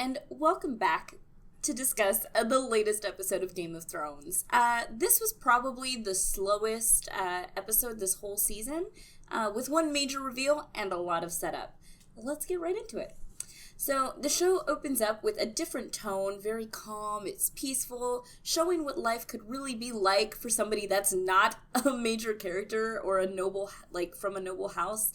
and welcome back to discuss the latest episode of Game of Thrones. This was probably the slowest episode this whole season, with one major reveal and a lot of setup. Let's get right into it. So, the show opens up with a different tone, very calm, it's peaceful, showing what life could really be like for somebody that's not a major character or a noble, from a noble house.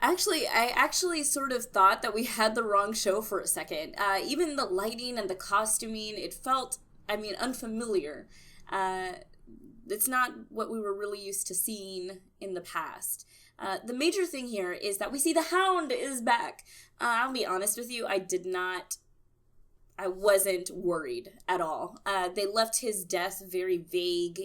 I actually sort of thought that we had the wrong show for a second. Even the lighting and the costuming, it felt, unfamiliar. It's not what we were really used to seeing in the past. The major thing here is that we see the Hound is back. I'll be honest with you, I wasn't worried at all. They left his death very vague.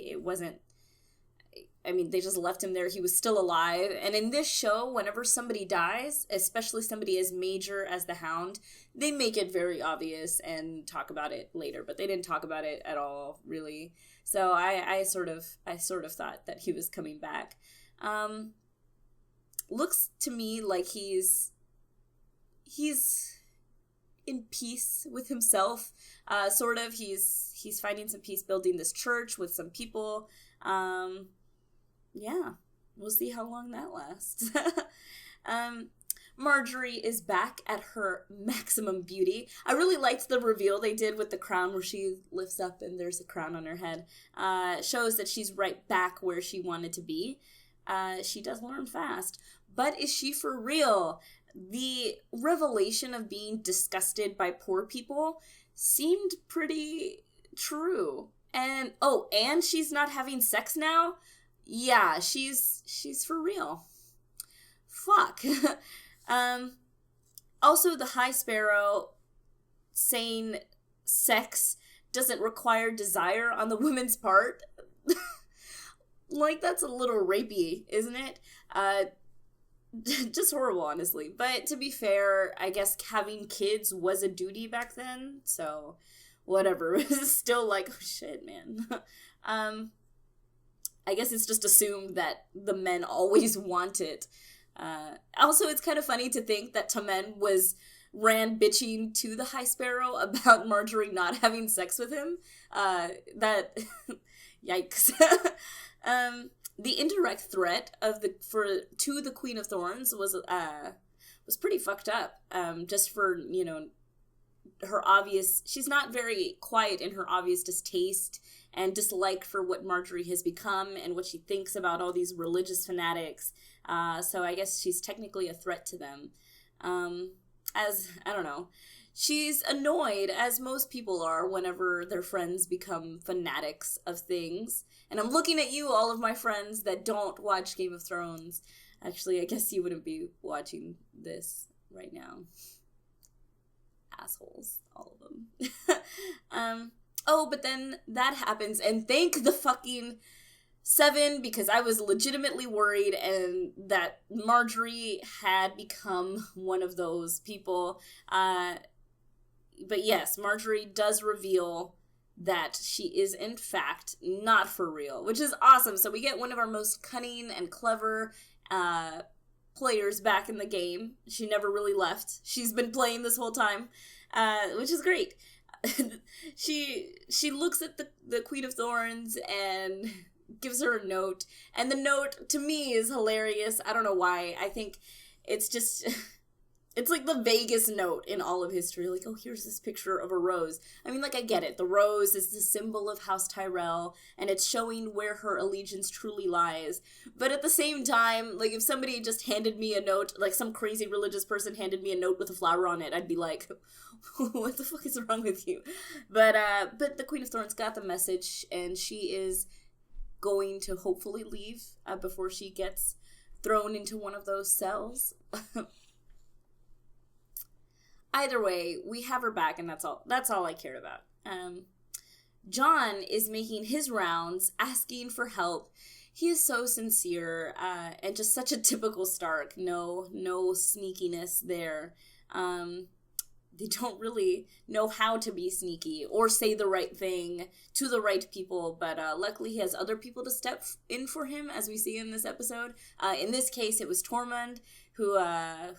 They just left him there. He was still alive. And in this show, whenever somebody dies, especially somebody as major as the Hound, they make it very obvious and talk about it later. But they didn't talk about it at all, really. So I sort of thought that he was coming back. Looks to me like he's in peace with himself. Sort of. He's finding some peace building this church with some people. Yeah, we'll see how long that lasts. Marjorie is back at her maximum beauty. I really liked the reveal they did with the crown where she lifts up and there's a crown on her head. Shows that she's right back where she wanted to be. She does learn fast. But is she for real? The revelation of being disgusted by poor people seemed pretty true. And she's not having sex now? Yeah, she's for real. Fuck. Also, the High Sparrow saying sex doesn't require desire on the woman's part. That's a little rapey, isn't it? Just horrible, honestly. But to be fair, I guess having kids was a duty back then, so whatever. It was still oh shit, man. I guess it's just assumed that the men always want it. Also, it's kind of funny to think that Tommen ran bitching to the High Sparrow about Marjorie not having sex with him. Yikes. The indirect threat to the Queen of Thorns was pretty fucked up. Just for, her obvious, she's not very quiet in her obvious distaste and dislike for what Marjorie has become and what she thinks about all these religious fanatics. So I guess she's technically a threat to them. She's annoyed, as most people are, whenever their friends become fanatics of things. And I'm looking at you, all of my friends that don't watch Game of Thrones. Actually, I guess you wouldn't be watching this right now. Assholes, all of them. But then that happens, and thank the fucking Seven, because I was legitimately worried and that Marjorie had become one of those people. But yes, Marjorie does reveal that she is in fact not for real, which is awesome. So we get one of our most cunning and clever players back in the game. She never really left. She's been playing this whole time, which is great. She looks at the Queen of Thorns and gives her a note, and the note to me is hilarious. I don't know why. I think it's just it's like the vaguest note in all of history. Here's this picture of a rose. I get it. The rose is the symbol of House Tyrell, and it's showing where her allegiance truly lies. But at the same time, if somebody just handed me a note, some crazy religious person handed me a note with a flower on it, I'd be like, what the fuck is wrong with you? But the Queen of Thorns got the message, and she is going to hopefully leave before she gets thrown into one of those cells. Either way, we have her back, and that's all I cared about. John is making his rounds, asking for help. He is so sincere, and just such a typical Stark. No sneakiness there. They don't really know how to be sneaky or say the right thing to the right people, but luckily he has other people to step in for him, as we see in this episode. In this case, it was Tormund,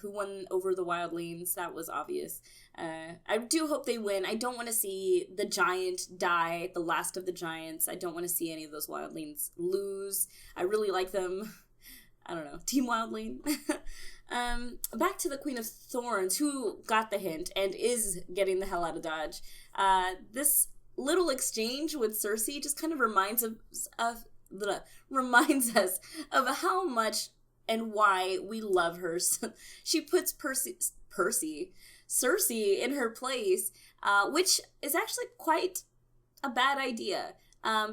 who won over the wildlings. That was obvious. I do hope they win. I don't want to see the giant die, the last of the giants. I don't want to see any of those wildlings lose. I really like them. I don't know. Team Wildling. Back to the Queen of Thorns, who got the hint and is getting the hell out of Dodge. This little exchange with Cersei just kind of reminds us of how much and why we love her. She puts Cersei in her place, which is actually quite a bad idea,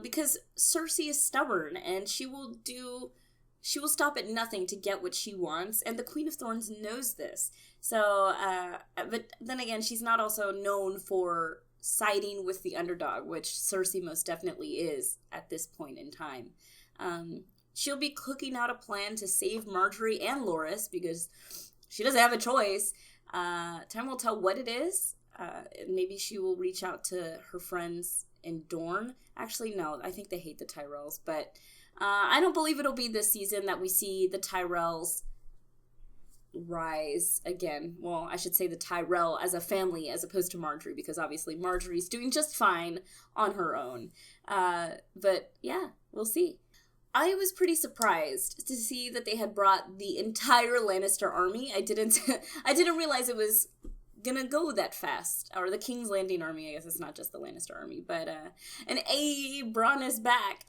because Cersei is stubborn and she will stop at nothing to get what she wants, and the Queen of Thorns knows this. So, but then again, she's not also known for siding with the underdog, which Cersei most definitely is at this point in time. She'll be cooking out a plan to save Marjorie and Loras, because she doesn't have a choice. Time will tell what it is. Maybe she will reach out to her friends in Dorne. Actually, no, I think they hate the Tyrells, but I don't believe it'll be this season that we see the Tyrells rise again. Well, I should say the Tyrell as a family as opposed to Marjorie, because obviously Marjorie's doing just fine on her own. But yeah, we'll see. I was pretty surprised to see that they had brought the entire Lannister army. I didn't realize it was gonna go that fast, or the King's Landing army. I guess it's not just the Lannister army, but and Bronn is back.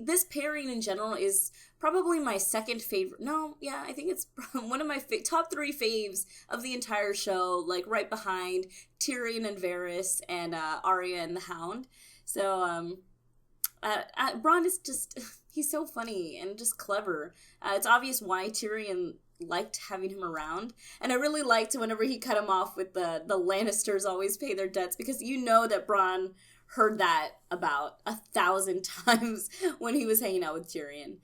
This pairing in general is probably my second favorite. No, yeah, I think it's one of my top 3 faves of the entire show, like right behind Tyrion and Varys and Arya and the Hound. So Bronn is just, he's so funny and just clever. It's obvious why Tyrion liked having him around, and I really liked whenever he cut him off with the Lannisters always pay their debts, because you know that Bronn heard that about 1,000 times when he was hanging out with Tyrion.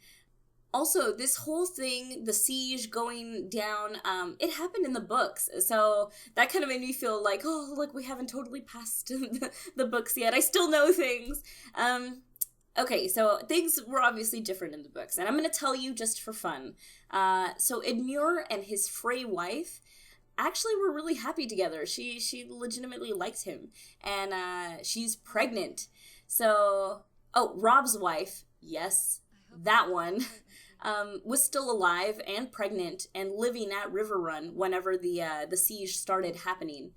Also, this whole thing, the siege going down, it happened in the books, so that kind of made me feel like, oh, look, we haven't totally passed the books yet. I still know things. Okay, so things were obviously different in the books, and I'm going to tell you just for fun. So Edmure and his Frey wife actually were really happy together. She legitimately liked him, and she's pregnant. So, Robb's wife, yes, that one, was still alive and pregnant and living at Riverrun whenever the siege started happening.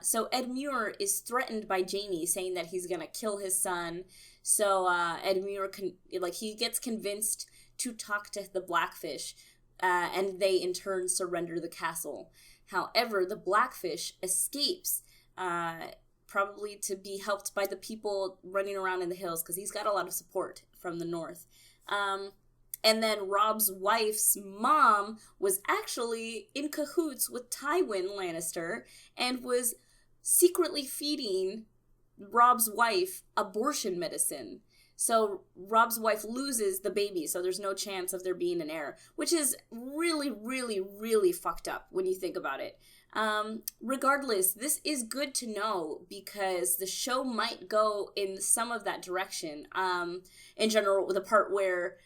So Edmure is threatened by Jaime, saying that he's going to kill his son. So Edmure he gets convinced to talk to the Blackfish, and they in turn surrender the castle. However, the Blackfish escapes, probably to be helped by the people running around in the hills, because he's got a lot of support from the north. And then Robb's wife's mom was actually in cahoots with Tywin Lannister and was secretly feeding Robb's wife abortion medicine. So Robb's wife loses the baby, so there's no chance of there being an heir, which is really, really, really fucked up when you think about it. Regardless, this is good to know, because the show might go in some of that direction. In general, the part where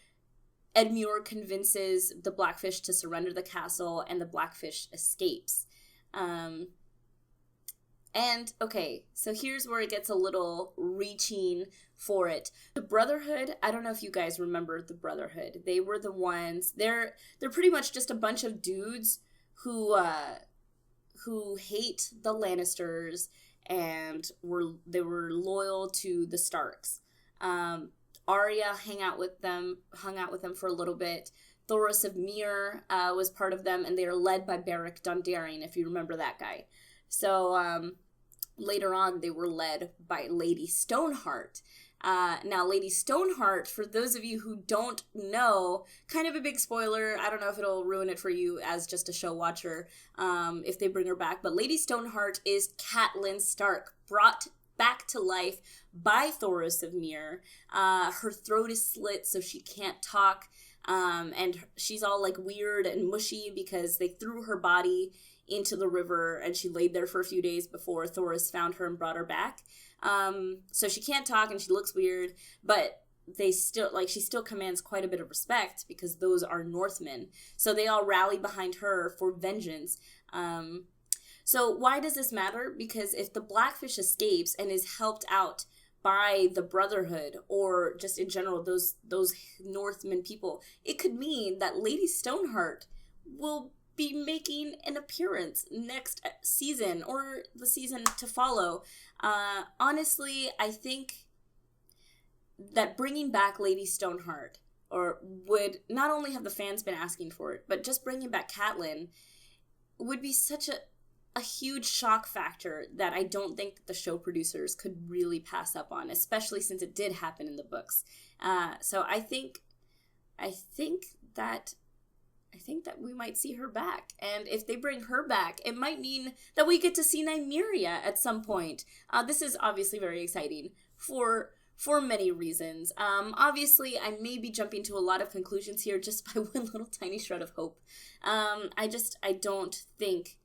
Edmure convinces the Blackfish to surrender the castle and the Blackfish escapes. And, okay, so here's where it gets a little reaching for it. The Brotherhood, I don't know if you guys remember the Brotherhood. They were the ones, they're pretty much just a bunch of dudes who hate the Lannisters, and they were loyal to the Starks. Arya hung out with them for a little bit. Thoros of Myr was part of them, and they are led by Beric Dondarrion, if you remember that guy. So later on, they were led by Lady Stoneheart. Now, Lady Stoneheart, for those of you who don't know, kind of a big spoiler. I don't know if it'll ruin it for you as just a show watcher if they bring her back. But Lady Stoneheart is Catelyn Stark, brought back to life by Thoros of Myr. Her throat is slit so she can't talk, and she's all like weird and mushy because they threw her body into the river and she laid there for a few days before Thoros found her and brought her back. So she can't talk and she looks weird, but they still, like, she still commands quite a bit of respect because those are Northmen. So they all rally behind her for vengeance. So why does this matter? Because if the Blackfish escapes and is helped out by the Brotherhood, or just in general those Northmen people, it could mean that Lady Stoneheart will be making an appearance next season or the season to follow. Honestly, I think that bringing back Lady Stoneheart, or would not only have the fans been asking for it, but just bringing back Catelyn would be such a huge shock factor that I don't think the show producers could really pass up on, especially since it did happen in the books. So I think that we might see her back. And if they bring her back, it might mean that we get to see Nymeria at some point. This is obviously very exciting for many reasons. Obviously, I may be jumping to a lot of conclusions here just by one little tiny shred of hope. I don't think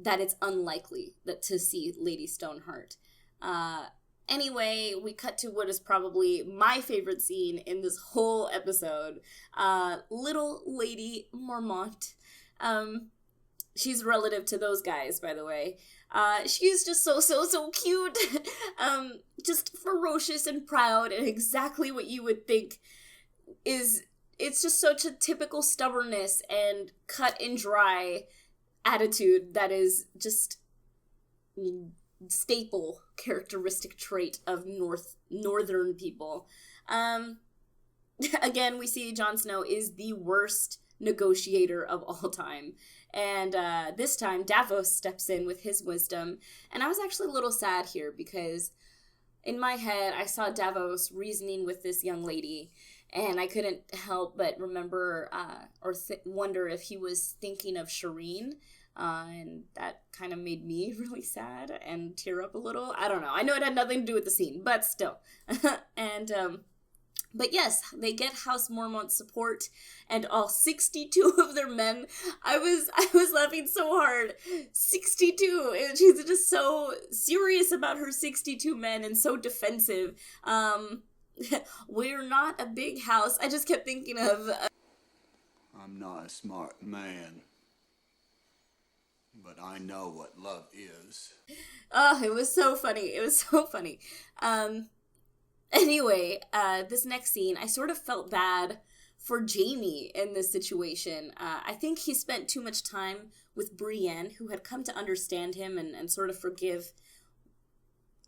that it's unlikely to see Lady Stoneheart. Anyway, we cut to what is probably my favorite scene in this whole episode. Little Lady Mormont. She's relative to those guys, by the way. She's just so cute. Just ferocious and proud, and exactly what you would think it's just such a typical stubbornness and cut and dry attitude that is just staple characteristic trait of northern people. Again, we see Jon Snow is the worst negotiator of all time. And this time, Davos steps in with his wisdom. And I was actually a little sad here because in my head, I saw Davos reasoning with this young lady. And I couldn't help but remember wonder if he was thinking of Shireen. And that kind of made me really sad and tear up a little. I don't know. I know it had nothing to do with the scene, but still. But yes, they get House Mormont's support, and all 62 of their men. I was laughing so hard. 62, and she's just so serious about her 62 men and so defensive. We're not a big house. I just kept thinking of... I'm not a smart man, but I know what love is. Oh, it was so funny. Anyway, this next scene, I sort of felt bad for Jaime in this situation. I think he spent too much time with Brienne, who had come to understand him and sort of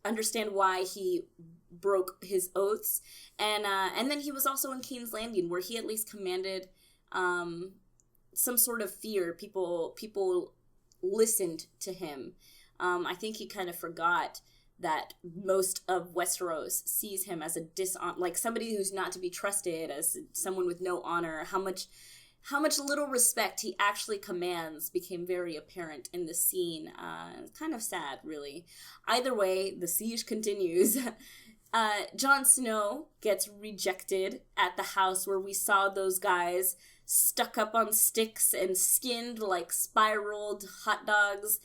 understand why he broke his oaths. And then he was also in King's Landing, where he at least commanded some sort of fear. People listened to him. I think he kind of forgot that most of Westeros sees him as like somebody who's not to be trusted, as someone with no honor. How much little respect he actually commands became very apparent in the scene. Kind of sad, really. Either way, the siege continues. Jon Snow gets rejected at the house where we saw those guys stuck up on sticks and skinned like spiraled hot dogs.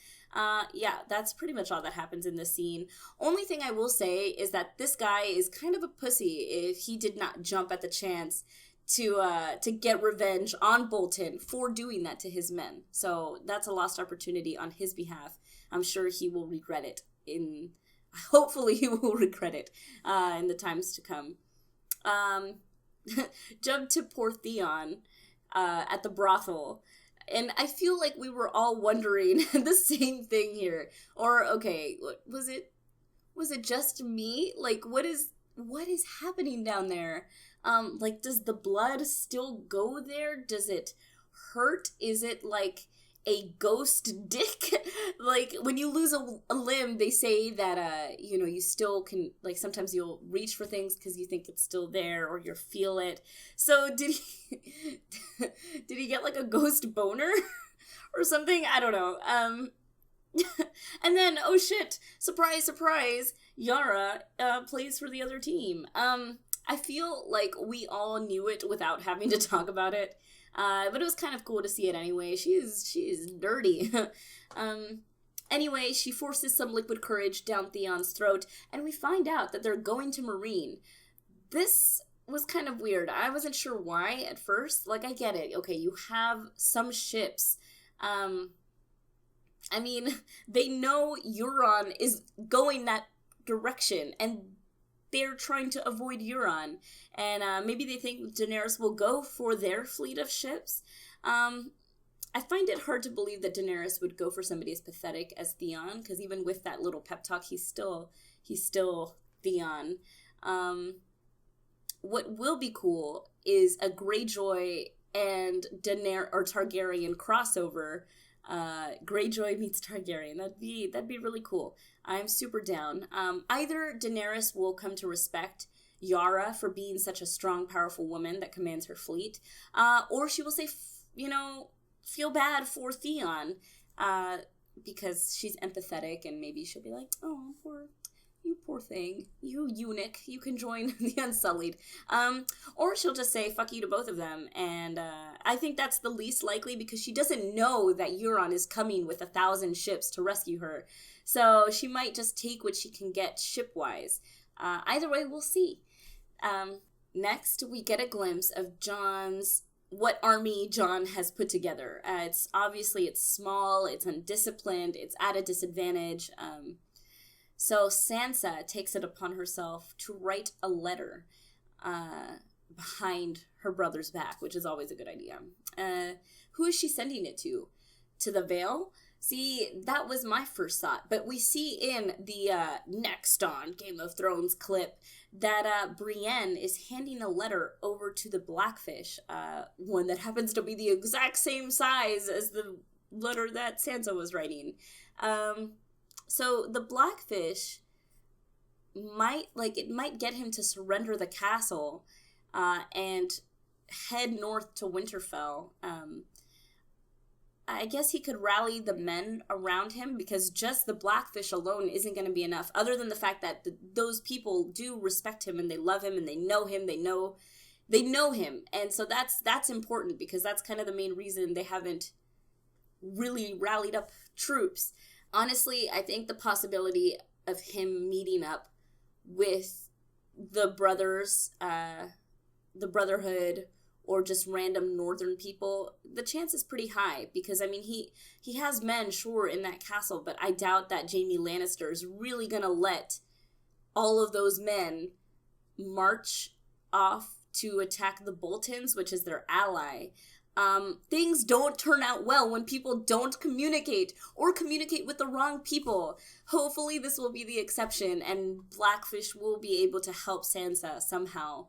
Yeah, that's pretty much all that happens in this scene. Only thing I will say is that this guy is kind of a pussy if he did not jump at the chance to get revenge on Bolton for doing that to his men. So that's a lost opportunity on his behalf. I'm sure he will regret it hopefully he will regret it in the times to come. Jump to poor Theon at the brothel. And I feel like we were all wondering the same thing here. Or, okay, was it just me? Like, what is happening down there? Like, does the blood still go there? Does it hurt? Is it like a ghost dick? Like, when you lose a limb, they say that, you still can, like, sometimes you'll reach for things because you think it's still there or you feel it. So did he get like a ghost boner or something? I don't know. And then, oh shit, surprise, surprise, Yara plays for the other team. I feel like we all knew it without having to talk about it. But it was kind of cool to see it anyway. She is dirty. Anyway, she forces some liquid courage down Theon's throat, and we find out that they're going to Marine. This was kind of weird. I wasn't sure why at first. Like, I get it. Okay, you have some ships. I mean, they know Euron is going that direction, and they're trying to avoid Euron. And maybe they think Daenerys will go for their fleet of ships. I find it hard to believe that Daenerys would go for somebody as pathetic as Theon, because even with that little pep talk, he's still Theon. What will be cool is a Greyjoy and Daenerys or Targaryen crossover. Greyjoy meets Targaryen. That'd be really cool. I'm super down. Either Daenerys will come to respect Yara for being such a strong, powerful woman that commands her fleet, or she will say, feel bad for Theon, because she's empathetic, and maybe she'll be like, oh, poor thing, you eunuch, you can join the Unsullied. Or she'll just say fuck you to both of them, and I think that's the least likely, because she doesn't know that Euron is coming with 1,000 ships to rescue her, so she might just take what she can get ship-wise. Either way, we'll see. Next, we get a glimpse of what army Jon has put together. It's small, it's undisciplined, it's at a disadvantage. So Sansa takes it upon herself to write a letter behind her brother's back, which is always a good idea. Who is she sending it to? To the Vale? See, that was my first thought. But we see in the next on Game of Thrones clip that Brienne is handing a letter over to the Blackfish, one that happens to be the exact same size as the letter that Sansa was writing. So the Blackfish might get him to surrender the castle and head north to Winterfell. I guess he could rally the men around him, because just the Blackfish alone isn't going to be enough, other than the fact that those people do respect him and they love him and they know him, they know him. And so that's important, because that's kind of the main reason they haven't really rallied up troops. Honestly, I think the possibility of him meeting up with the brothers, the Brotherhood, or just random northern people, the chance is pretty high, because, I mean, he has men, sure, in that castle, but I doubt that Jaime Lannister is really gonna let all of those men march off to attack the Boltons, which is their ally. Things don't turn out well when people don't communicate, or communicate with the wrong people. Hopefully this will be the exception, and Blackfish will be able to help Sansa somehow.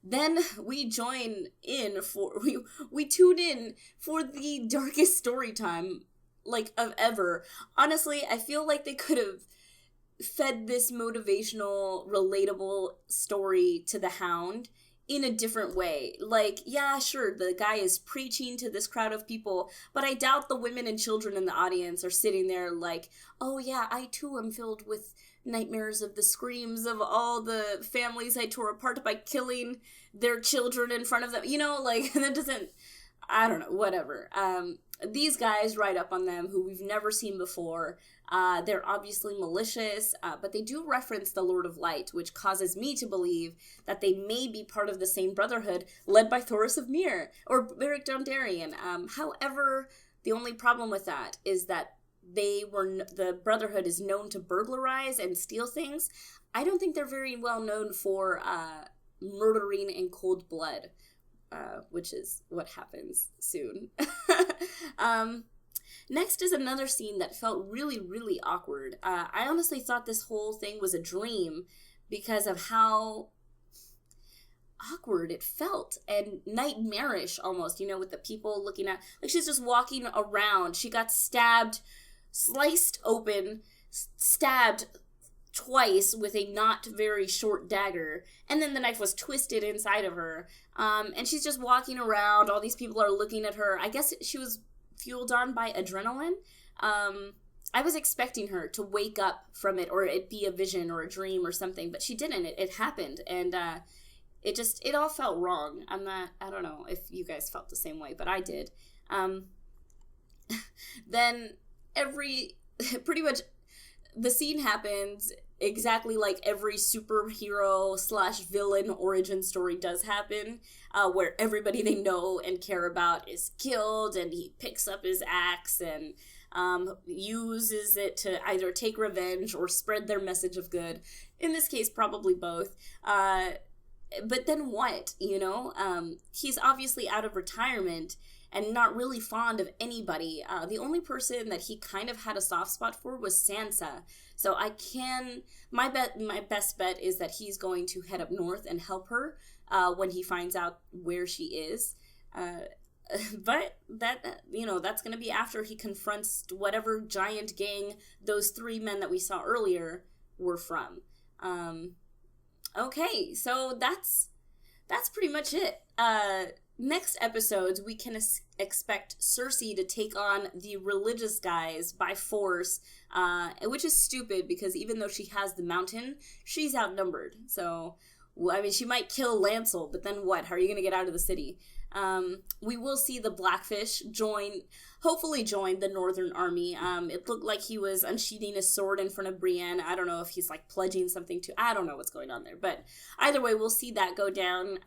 Then we tune in for the darkest story time, of ever. Honestly, I feel like they could have fed this motivational, relatable story to the Hound in a different way. Yeah, sure, the guy is preaching to this crowd of people, but I doubt the women and children in the audience are sitting there like, oh yeah, I too am filled with nightmares of the screams of all the families I tore apart by killing their children in front of them. That doesn't, I don't know, whatever. These guys ride up on them who we've never seen before. They're obviously malicious, but they do reference the Lord of Light, which causes me to believe that they may be part of the same brotherhood led by Thoros of Myr or Beric Dondarrion. However, the only problem with that is that the Brotherhood is known to burglarize and steal things. I don't think they're very well known for murdering in cold blood, which is what happens soon. Next is another scene that felt really, really awkward. I honestly thought this whole thing was a dream because of how awkward it felt and nightmarish almost, with the people looking at, she's just walking around. She got sliced open, stabbed twice with a not very short dagger, and then the knife was twisted inside of her, and she's just walking around. All these people are looking at her. I guess she was fueled on by adrenaline. I was expecting her to wake up from it, or it be a vision or a dream or something, but she didn't. It happened, and it all felt wrong. I don't know if you guys felt the same way, but I did. Then pretty much the scene happens, exactly like every superhero slash villain origin story does happen, where everybody they know and care about is killed, and he picks up his axe and uses it to either take revenge or spread their message of good. In this case, probably both. But then what, you know? He's obviously out of retirement and not really fond of anybody. The only person that he kind of had a soft spot for was Sansa. So my best bet is that he's going to head up north and help her when he finds out where she is. But that's going to be after he confronts whatever giant gang those three men that we saw earlier were from. Okay, so that's pretty much it. Next episodes, we can expect Cersei to take on the religious guys by force, which is stupid because even though she has the mountain, she's outnumbered. So, I mean, she might kill Lancel, but then what? How are you going to get out of the city? We will see the Blackfish hopefully join the Northern Army. It looked like he was unsheathing his sword in front of Brienne. I don't know if he's like pledging something I don't know what's going on there, but either way, we'll see that go down.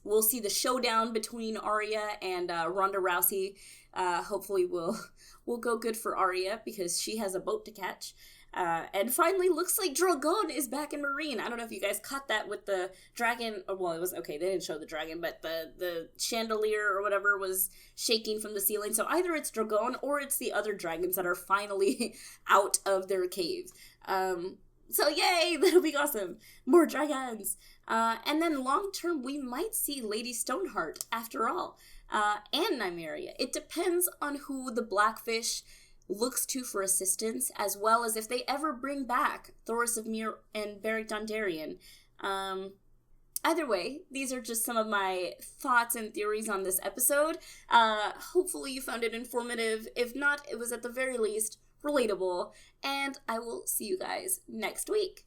We'll see the showdown between Arya and Ronda Rousey. Hopefully we'll go good for Arya because she has a boat to catch. And finally, looks like Drogon is back in Marine. I don't know if you guys caught that with the dragon. Well, it was okay. They didn't show the dragon, but the chandelier or whatever was shaking from the ceiling. So either it's Drogon or it's the other dragons that are finally out of their cave. So yay, that'll be awesome. More dragons. And then long term, we might see Lady Stoneheart after all, and Nymeria. It depends on who the Blackfish looks to for assistance, as well as if they ever bring back Thoros of Myr and Beric Dondarrion. Either way, these are just some of my thoughts and theories on this episode. Hopefully you found it informative. If not, it was at the very least relatable. And I will see you guys next week.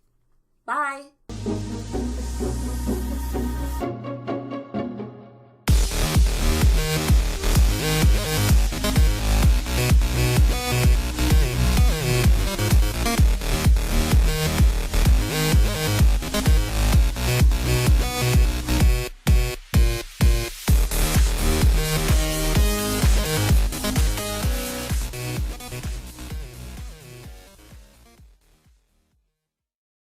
Bye!